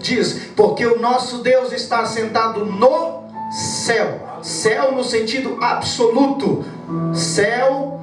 diz: porque o nosso Deus está assentado no céu. Céu no sentido absoluto, céu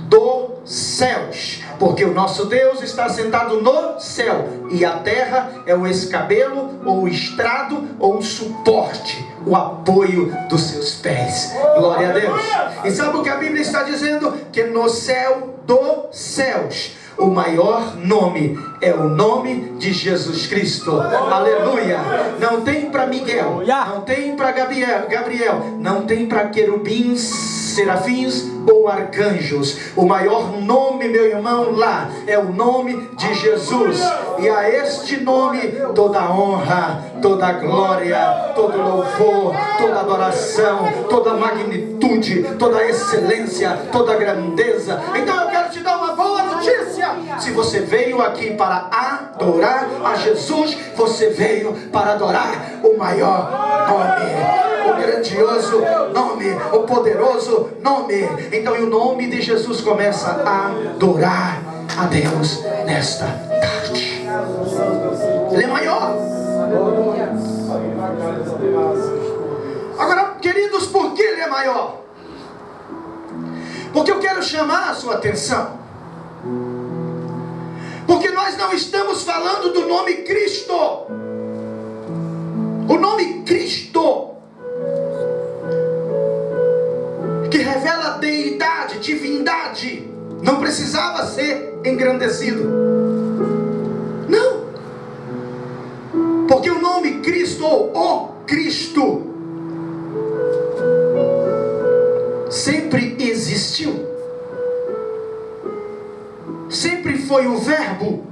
dos céus, porque o nosso Deus está sentado no céu, e a terra é o escabelo, ou o estrado, ou o suporte, o apoio dos seus pés. Glória a Deus. E sabe o que a Bíblia está dizendo? Que no céu dos céus, o maior nome é o nome de Jesus Cristo. Aleluia. Não tem para Miguel, não tem para Gabriel, não tem para querubins, serafins ou arcanjos. O maior nome, meu irmão, lá é o nome de Jesus. E a este nome toda honra, toda glória, todo louvor, toda adoração, toda magnitude, toda excelência, toda grandeza. Então eu quero te dar uma boa notícia. Se você veio aqui para adorar a Jesus, você veio para adorar o maior nome, o grandioso nome, o poderoso nome. Então o nome de Jesus começa a adorar a Deus nesta tarde. Ele é maior. Agora, queridos, por que ele é maior? Porque eu quero chamar a sua atenção. Porque nós não estamos falando do nome Cristo. O nome Cristo, que revela deidade, divindade, não precisava ser engrandecido. Não. Porque o nome Cristo, ou o Cristo, sempre existiu. Sempre foi o Verbo.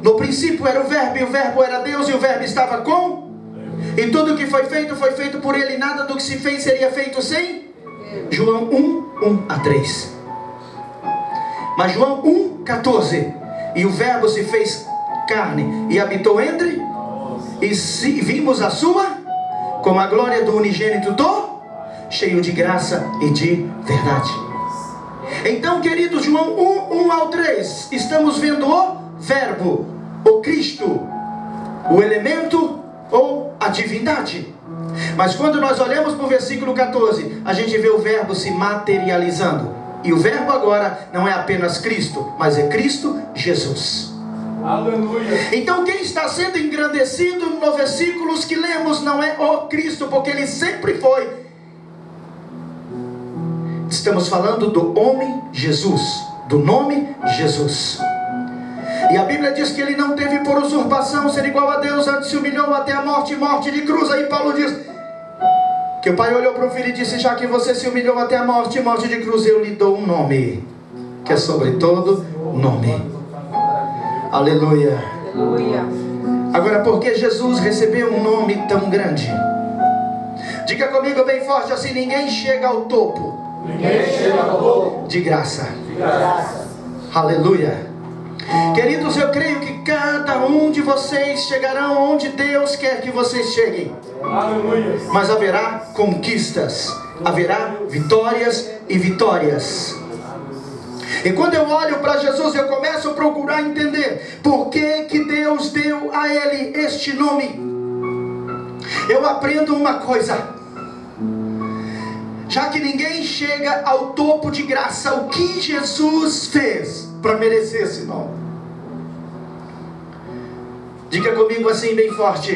No princípio era o Verbo, e o Verbo era Deus, e o Verbo estava com. E tudo que foi feito por Ele, e nada do que se fez seria feito sem. João 1:1-3. Mas João 1:14. E o Verbo se fez carne e habitou entre, e vimos a sua, como a glória do unigênito cheio de graça e de verdade. Então, queridos, João 1:1-3, estamos vendo o Verbo, o Cristo, o elemento ou a divindade. Mas quando nós olhamos para o versículo 14, a gente vê o Verbo se materializando. E o Verbo agora não é apenas Cristo, mas é Cristo Jesus. Aleluia. Então quem está sendo engrandecido nos versículos que lemos não é o Cristo, porque Ele sempre foi. Estamos falando do homem Jesus, do nome Jesus. E a Bíblia diz que Ele não teve por usurpação ser igual a Deus, antes se humilhou até a morte, morte de cruz. Aí Paulo diz que o pai olhou para o filho e disse: já que você se humilhou até a morte, morte de cruz, eu lhe dou um nome, que é sobre todo nome. Aleluia. Aleluia. Agora, por que Jesus recebeu um nome tão grande? Diga comigo bem forte assim: ninguém chega ao topo. Ninguém chega ao topo de graça. De graça. Aleluia. Queridos, eu creio que cada um de vocês chegarão onde Deus quer que vocês cheguem. Aleluia. Mas haverá conquistas, haverá vitórias e vitórias. E quando eu olho para Jesus, eu começo a procurar entender por que Deus deu a Ele este nome. Eu aprendo uma coisa: já que ninguém chega ao topo de graça, o que Jesus fez para merecer esse nome? Diga comigo assim bem forte: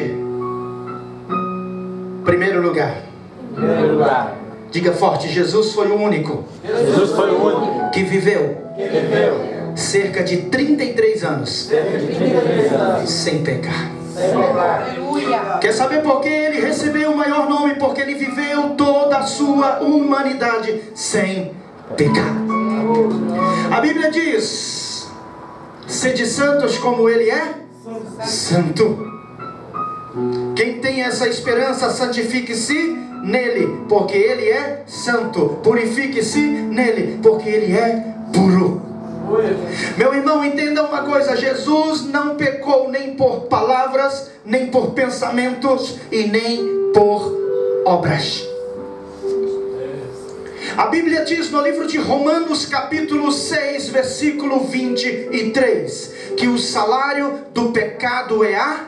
primeiro lugar. Primeiro lugar. Diga forte: Jesus foi o único. Jesus foi o único que viveu cerca de 33 anos sem pecar. Aleluia. Quer saber por que Ele recebeu o maior nome? Porque Ele viveu toda a sua humanidade sem pecar. A Bíblia diz: sede santos como Ele é santo. Quem tem essa esperança, santifique-se nele, porque Ele é santo. Purifique-se nele, porque Ele é puro. Meu irmão, entenda uma coisa: Jesus não pecou nem por palavras, nem por pensamentos e nem por obras. A Bíblia diz no livro de Romanos capítulo 6, versículo 23, que o salário do pecado é a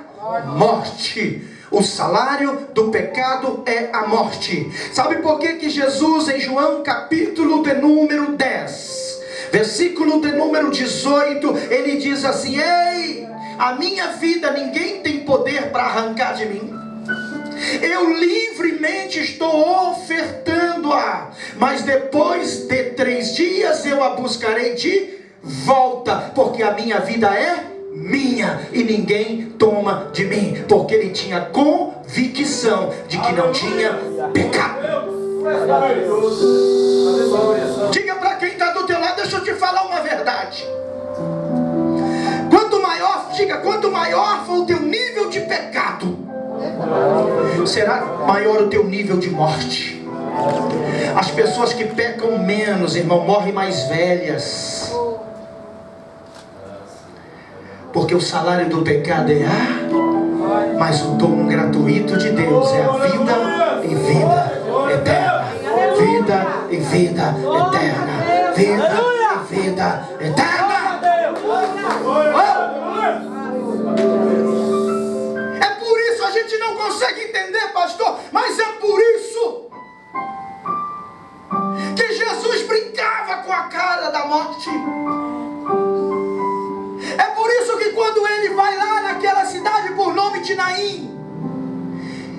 morte. O salário do pecado é a morte. Sabe por que Jesus em João capítulo de número 10, versículo de número 18, ele diz assim: ei, a minha vida ninguém tem poder para arrancar de mim. Eu livremente estou ofertando-a, mas depois de 3 dias eu a buscarei de volta, porque a minha vida é minha e ninguém toma de mim, porque ele tinha convicção de que não tinha pecado. Diga para quem está do teu lado: deixa eu te falar uma verdade. Quanto maior for o teu nível de pecado, será maior o teu nível de morte. As pessoas que pecam menos, irmão, morrem mais velhas, porque o salário do pecado é mas o dom gratuito de Deus é a vida e vida eterna. Vida e vida eterna. Vida e vida eterna. É por isso a gente não consegue entender, pastor, mas é por isso que Jesus brincava com a cara da morte. É por isso que quando ele vai lá naquela cidade por nome de Naim,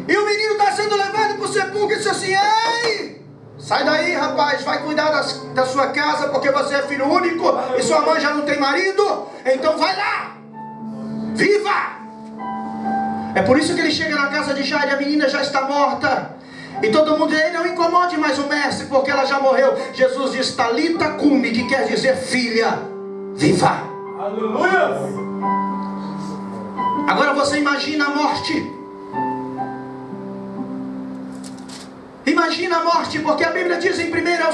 e o menino está sendo levado para o sepulcro, e diz assim: ei, sai daí, rapaz, vai cuidar da sua casa, porque você é filho único e sua mãe já não tem marido, então vai lá, viva. É por isso que ele chega na casa de Jairo e a menina já está morta, e todo mundo diz: ei, não incomode mais o mestre, porque ela já morreu. Jesus diz: Talita cumi, que quer dizer filha, viva. Aleluia. Agora você imagina a morte. Imagina a morte, porque a Bíblia diz em 1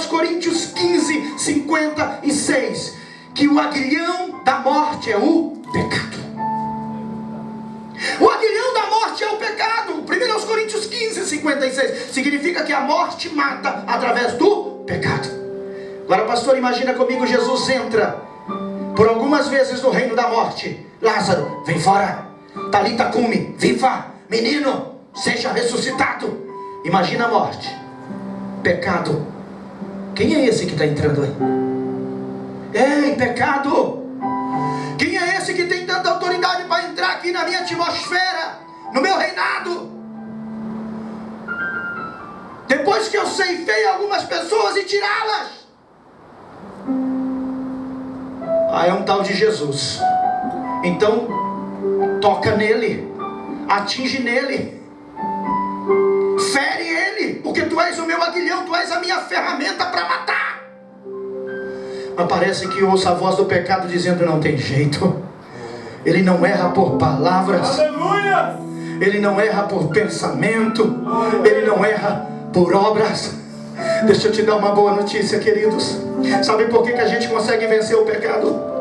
Coríntios 15, 56, que o aguilhão da morte é o pecado. O aguilhão da morte é o pecado. 1 Coríntios 15, 56 significa que a morte mata através do pecado. Agora, pastor, imagina comigo: Jesus entra por algumas vezes no reino da morte. Lázaro, vem fora. Talita cumi, viva. Menino, seja ressuscitado. Imagina a morte, pecado. Quem é esse que está entrando aí? Ei, pecado! Quem é esse que tem tanta autoridade para entrar aqui na minha atmosfera, no meu reinado? Depois que eu ceifei algumas pessoas e tirá-las. É um tal de Jesus. Então toca nele, atinge nele, fere ele, porque tu és o meu aguilhão, tu és a minha ferramenta para matar. Mas parece que ouço a voz do pecado dizendo: não tem jeito. Ele não erra por palavras. Aleluia! Ele não erra por pensamento. Ele não erra por obras. Deixa eu te dar uma boa notícia, queridos. Sabe por que a gente consegue vencer o pecado?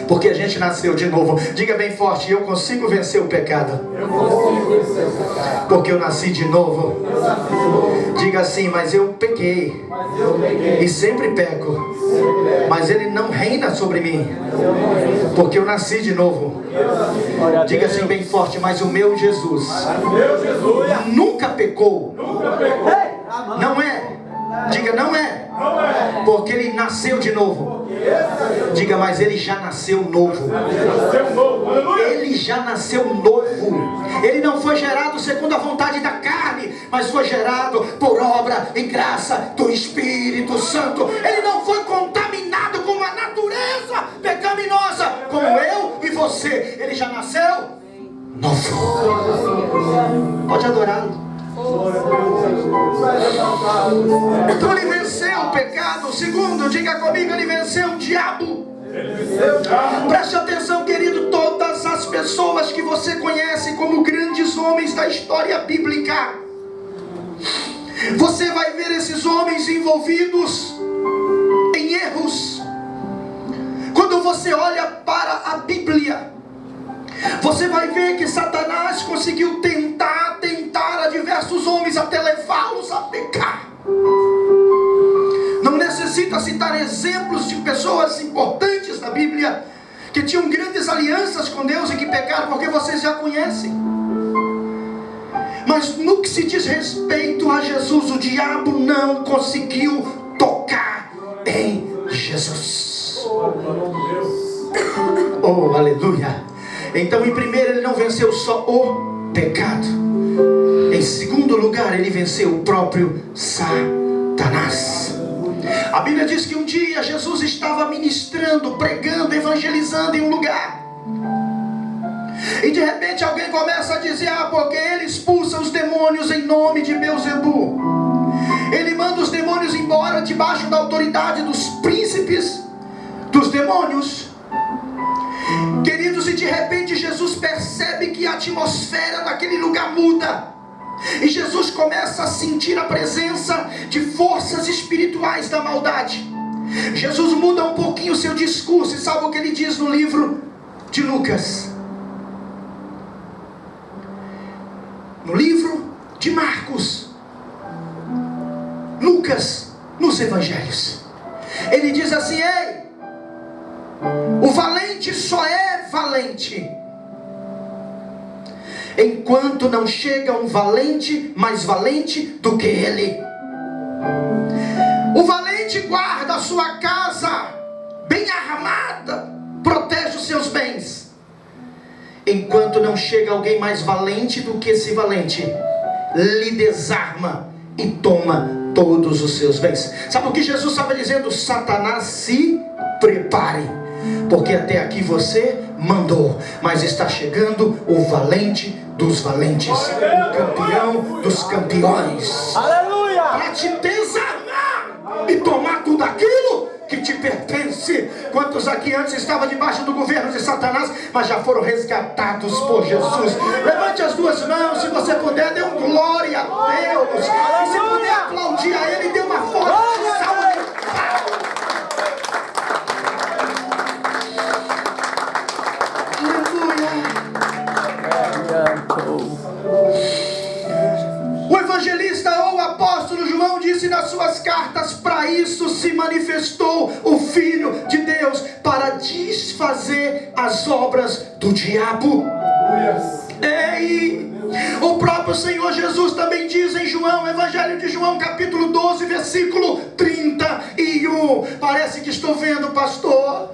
Porque a gente nasceu de novo. Diga bem forte: eu consigo vencer o pecado. Eu consigo vencer o pecado. Porque eu nasci de novo. Diga assim: mas eu pequei. E sempre peco. Mas ele não reina sobre mim. Porque eu nasci de novo. Diga assim bem forte: mas o meu Jesus nunca pecou. Não é. Diga: não é. Porque ele nasceu de novo. Diga: mas ele já nasceu novo. Ele já nasceu novo. Ele não foi gerado segundo a vontade da carne, mas foi gerado por obra e graça do Espírito Santo. Ele não foi contaminado com uma natureza pecaminosa como eu e você. Ele já nasceu novo. Pode adorá-lo. Então ele venceu o pecado. Segundo, diga comigo: ele venceu o diabo. Preste atenção, querido. Todas as pessoas que você conhece como grandes homens da história bíblica, você vai ver esses homens envolvidos em erros. Quando você olha para a Bíblia, você vai ver que Satanás conseguiu tentar a diversos homens até levá-los a pecar. necessita citar exemplos de pessoas importantes da Bíblia, que tinham grandes alianças com Deus e que pecaram, porque vocês já conhecem. Mas no que se diz respeito a Jesus, o diabo não conseguiu tocar em Jesus. Oh, aleluia. Então, em primeiro, ele não venceu só o pecado. Em segundo lugar, ele venceu o próprio Satanás. A Bíblia diz que um dia Jesus estava ministrando, pregando, evangelizando em um lugar. E de repente alguém começa a dizer: porque ele expulsa os demônios em nome de Beelzebu. Ele manda os demônios embora debaixo da autoridade dos príncipes dos demônios. Queridos, e de repente Jesus percebe que a atmosfera daquele lugar muda. E Jesus começa a sentir a presença de forças espirituais da maldade. Jesus muda um pouquinho o seu discurso. E sabe o que ele diz no livro de Lucas? No livro de Marcos, Lucas, nos evangelhos, ele diz assim: ei, o valente só é valente enquanto não chega um valente mais valente do que ele. O valente guarda a sua casa bem armada, protege os seus bens, enquanto não chega alguém mais valente do que esse valente, lhe desarma e toma todos os seus bens. Sabe o que Jesus estava dizendo? Satanás, se prepare, porque até aqui você mandou, mas está chegando o valente dos valentes, o campeão dos campeões, aleluia, para te desarmar e tomar tudo aquilo que te pertence. Quantos aqui antes estavam debaixo do governo de Satanás, mas já foram resgatados por Jesus? Levante as duas mãos, se você puder, dê um glória a Deus, e se puder aplaudir a Ele, dê uma forte salva de palmas. O evangelista ou o apóstolo João disse nas suas cartas: para isso se manifestou o Filho de Deus, para desfazer as obras do diabo. Ei, o próprio Senhor Jesus também diz em João, Evangelho de João, capítulo 12, versículo 31. Parece que estou vendo, pastor,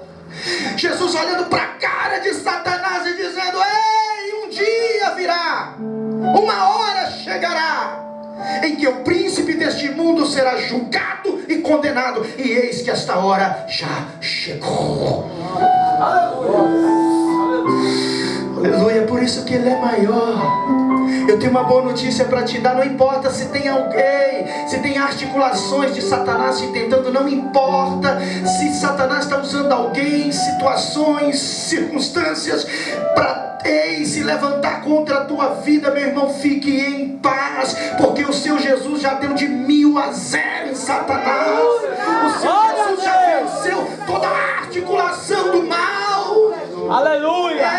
Jesus olhando para a cara de Satanás e dizendo: ei, um dia virá, uma hora chegará, em que o príncipe deste mundo será julgado e condenado, e eis que esta hora já chegou. Aleluia, por isso que Ele é maior. Eu tenho uma boa notícia para te dar. Não importa se tem alguém, se tem articulações de Satanás te tentando, não importa se Satanás está usando alguém, situações, circunstâncias para se levantar contra a tua vida, meu irmão, fique em paz, porque o seu Jesus já deu de 1000-0 em Satanás. O seu Jesus já venceu toda a articulação do mal. Aleluia.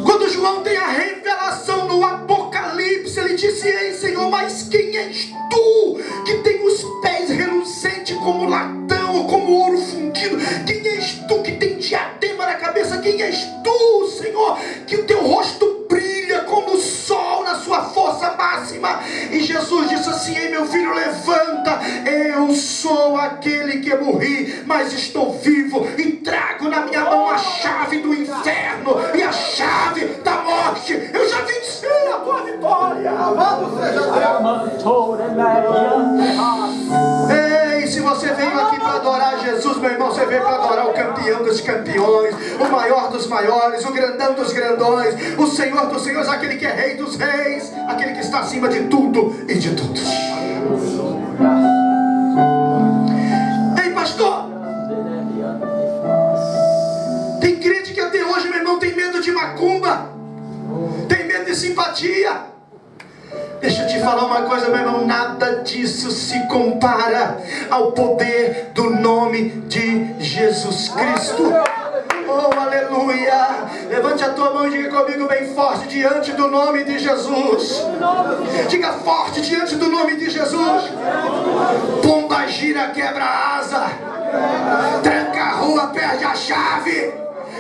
Quando João tem a revelação no Apocalipse, ele disse: ei, Senhor, mas quem és tu que tem os pés reluzentes como latão ou como ouro fundido? Quem és tu que tem diadema na cabeça? Quem és tu, Senhor, que o teu rosto brilha como o sol na sua força máxima? E Jesus disse assim: ei, meu filho, levanta, eu sou aquele que morri, mas estou vivo e trago na minha mão a chave do inferno e a chave da morte. Eu já venci a tua vitória. Amado seja Deus. Ei, se você veio aqui para adorar Jesus, meu irmão, você veio para adorar o campeão dos campeões, o maior dos maiores, o grandão dos grandões, o Senhor dos senhores, aquele que é rei dos reis, aquele que está acima de tudo e de todos. Ei, pastor, tem crente que até hoje, meu irmão, tem medo de macumba, tem medo de simpatia. Deixa eu te falar uma coisa, meu irmão, nada disso se compara ao poder do nome de Jesus Cristo. Oh, aleluia! Levante a tua sua mão e diga comigo bem forte: diante do nome de Jesus. Diga forte: diante do nome de Jesus. Pomba gira, quebra a asa, tranca a rua, perde a chave,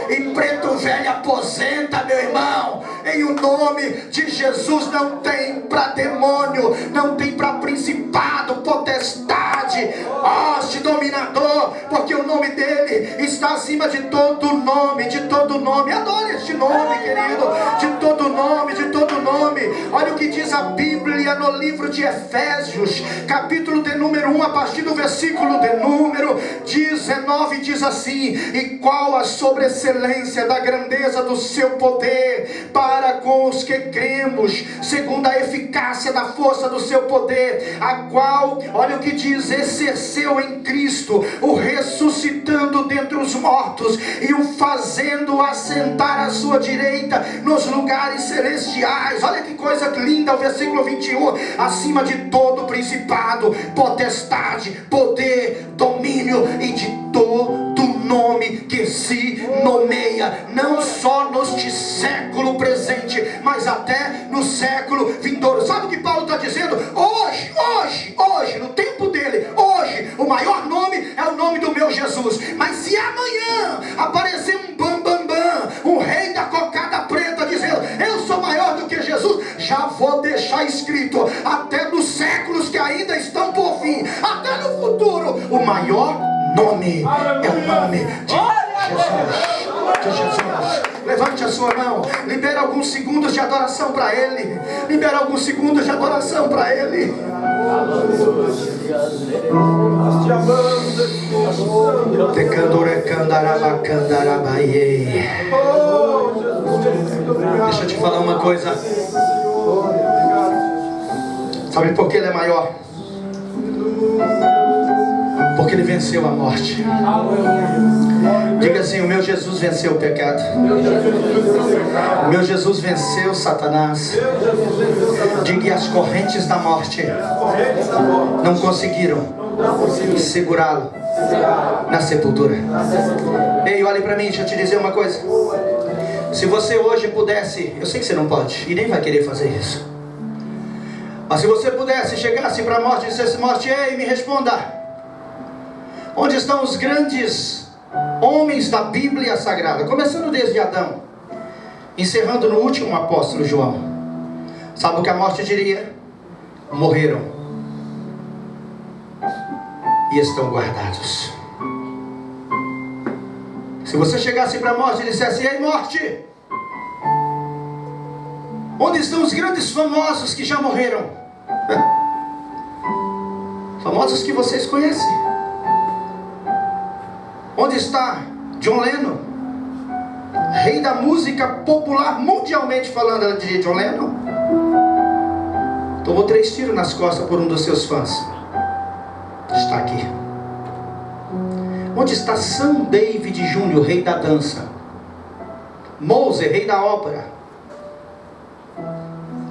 e preto velho aposenta, meu irmão. Em o nome de Jesus não tem para demônio, não tem para principado, potestade, hoste, dominador, porque o nome dele está acima de todo nome, de todo nome. Adore este nome, querido, de todo nome, de todo nome. Olha o que diz a Bíblia no livro de Efésios, capítulo de número 1, a partir do versículo de número 19, diz assim: e qual a sobreexcelência da grandeza do seu poder para com os que cremos, segundo a eficácia da força do seu poder, a qual, olha o que diz, exerceu em Cristo, o ressuscitando dentre os mortos e o fazendo assentar à sua direita nos lugares celestiais. Olha que coisa linda o versículo 21: acima de todo principado, potestade, poder, domínio e de todo nome que se nomeia, não só neste século presente, mas até no século vindouro. Sabe o que Paulo está dizendo? Hoje, no tempo dele, hoje, o maior nome é o nome do meu Jesus. Mas se amanhã aparecer um bambambam, um rei da cocada preta, dizendo: eu sou maior do que Jesus, já vou deixar escrito, até nos séculos que ainda estão por vir, até no futuro, o maior nome é o nome de Jesus. De Jesus. Levante a sua mão, libera alguns segundos de adoração para Ele. Libera alguns segundos de adoração para Ele. Deixa eu te falar uma coisa. Sabe por que Ele é maior? Porque Ele venceu a morte. Diga assim: o meu Jesus venceu o pecado. O meu Jesus venceu Satanás. Diga: as correntes da morte não conseguiram segurá-lo na sepultura. Ei, olhe para mim, deixa eu te dizer uma coisa. Se você hoje pudesse, eu sei que você não pode e nem vai querer fazer isso, mas se você pudesse, chegasse para a morte e dissesse: morte, ei, me responda, onde estão os grandes homens da Bíblia Sagrada, começando desde Adão, encerrando no último apóstolo João? Sabe o que a morte diria? Morreram e estão guardados. Se você chegasse para a morte e dissesse: ei, morte, onde estão os grandes famosos que já morreram? Famosos que vocês conhecem. Onde está John Lennon, rei da música popular mundialmente falando de John Lennon? Tomou 3 tiros nas costas por um dos seus fãs. Está aqui. Onde está Sam David Jr., rei da dança? Moser, rei da ópera?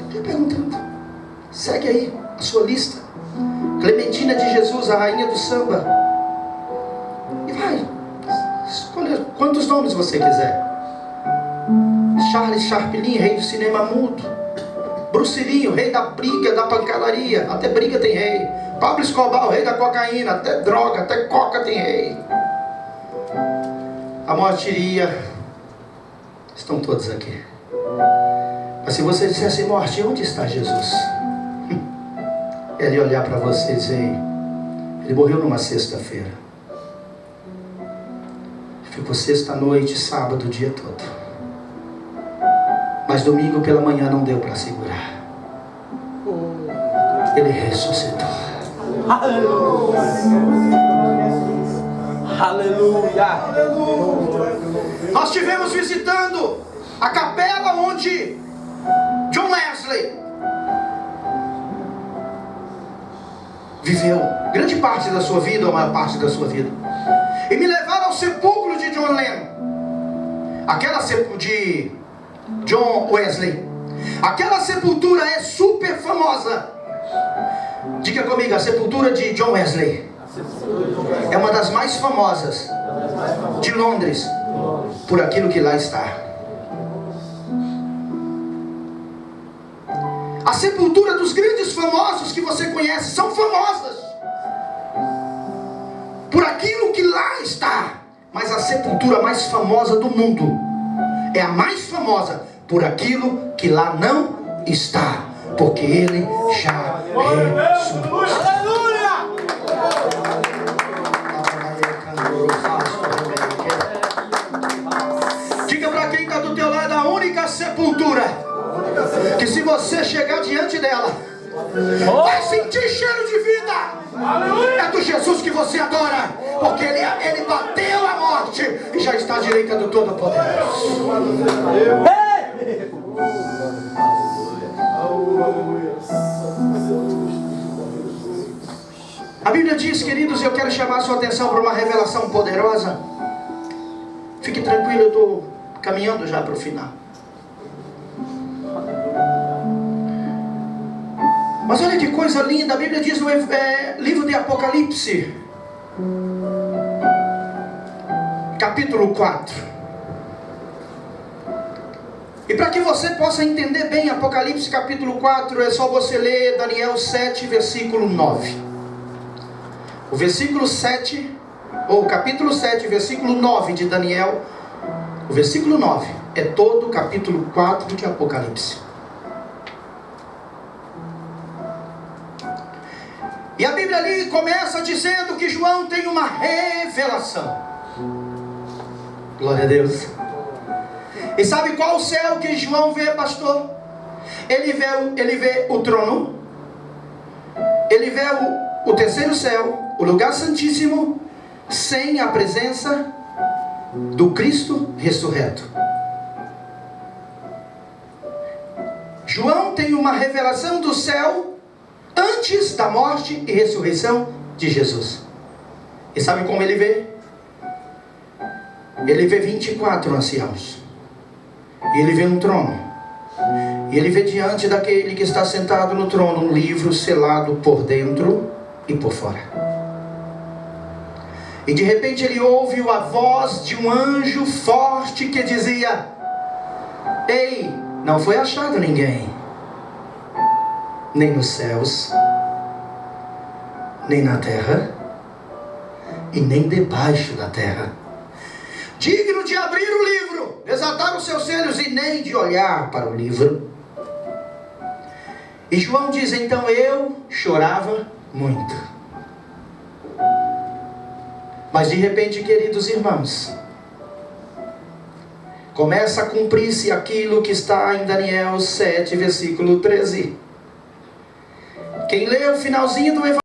Estou perguntando. Segue aí a sua lista. Clementina de Jesus, a rainha do samba. E vai. Escolha quantos nomes você quiser. Charles Chaplin, rei do cinema mudo. Bruce Lee, rei da briga, da pancadaria. Até briga tem rei. Pablo Escobar, o rei da cocaína. Até droga, até coca tem rei. A morte iria. Estão todos aqui. Mas se você dissesse: morte, onde está Jesus? Ele ia olhar para você e dizer: ele morreu numa sexta-feira. Ficou sexta-noite, sábado, o dia todo. Mas domingo pela manhã não deu para segurar. Ele ressuscitou. Aleluia. Aleluia. Nós estivemos visitando a capela onde John Wesley viveu grande parte da sua vida, ou a maior parte da sua vida. E me levaram ao sepulcro de John Lennon. De John Wesley. Aquela sepultura é super famosa. Diga comigo: a sepultura de John Wesley é uma das mais famosas de Londres, por aquilo que lá está. A sepultura dos grandes famosos que você conhece são famosas por aquilo que lá está. Mas a sepultura mais famosa do mundo é a mais famosa por aquilo que lá não está, porque ele já ressuscitou. Aleluia! Diga para quem está do teu lado: a única sepultura que, se você chegar diante dela, vai sentir cheiro de vida, é do Jesus que você adora, porque ele bateu a morte e já está à direita do Todo-Poderoso. A Bíblia diz, queridos, eu quero chamar a sua atenção para uma revelação poderosa. Fique tranquilo, eu estou caminhando já para o final. Mas olha que coisa linda, a Bíblia diz no livro de Apocalipse, capítulo 4. E para que você possa entender bem Apocalipse capítulo 4, é só você ler Daniel 7, versículo 9. O versículo 7, ou capítulo 7, versículo 9 de Daniel, o versículo 9 é todo o capítulo 4 de Apocalipse. E a Bíblia ali começa dizendo que João tem uma revelação. Glória a Deus. E sabe qual o céu que João vê, pastor? Ele vê o trono, ele vê o terceiro céu, o lugar santíssimo, sem a presença do Cristo ressurreto. João tem uma revelação do céu antes da morte e ressurreição de Jesus. E sabe como ele vê? Ele vê 24 anciãos. E ele vê um trono. E ele vê diante daquele que está sentado no trono um livro selado por dentro e por fora. E de repente ele ouve a voz de um anjo forte que dizia: ei, não foi achado ninguém, nem nos céus, nem na terra, e nem debaixo da terra, digno de abrir o livro, desatar os seus selos e nem de olhar para o livro. E João diz: então eu chorava muito. Mas de repente, queridos irmãos, começa a cumprir-se aquilo que está em Daniel 7, versículo 13. Quem lê o finalzinho do Evangelho